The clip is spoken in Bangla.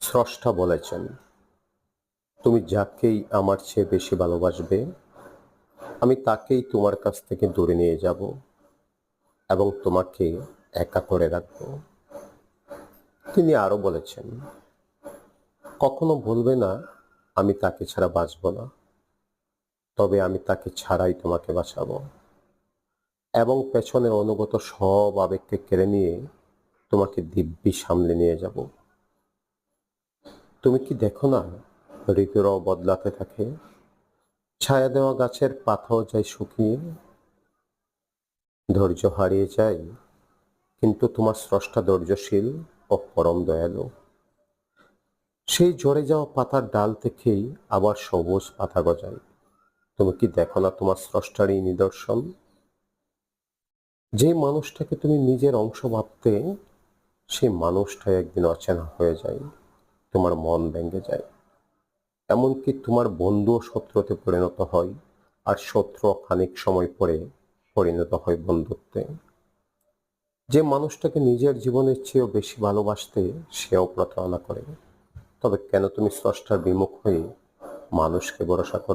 স্রষ্টা বলেছেন, তুমি যাকেই আমার চেয়ে বেশি ভালোবাসবে, আমি তাকেই তোমার কাছ থেকে দূরে নিয়ে যাব এবং তোমাকে একা করে রাখব। তিনি আরো বলেছেন, কখনো বলবে না আমি তাকে ছাড়া বাঁচব না, তবে আমি তাকে ছাড়াই তোমাকে বাঁচাবো এবং পেছনের অনুগত সব আবেগকে কেড়ে নিয়ে তোমাকে দিব্যি সামলে নিয়ে যাব। তুমি কি দেখো না, ঋতুরাও বদলাতে থাকে, ছায়া দেওয়া গাছের পাতাও যায় শুকিয়ে, ধৈর্য হারিয়ে যায়, কিন্তু তোমার স্রষ্টা ধৈর্যশীল ও পরম দয়ালু। সেই ঝরে যাওয়া পাতার ডাল থেকেই আবার সবুজ পাতা গজায়। তুমি কি দেখো না তোমার স্রষ্টার এই নিদর্শন? যে মানুষটাকে তুমি নিজের অংশ ভাবতে, সেই মানুষটাই একদিন অচেনা হয়ে যায়, তোমার মন ভেঙে যায়, এমনকি তোমার বন্ধুও শত্রুতে পরিণত হয়, আর শত্রু খানিক সময় পরে পরিণত হয় বন্ধুত্বে। যে মানুষটাকে নিজের জীবনের চেয়েও বেশি ভালোবাসতে, সেও প্রতারণা করে। তবে কেন তুমি স্রষ্টার বিমুখ হয়ে মানুষকে ভরসা করো?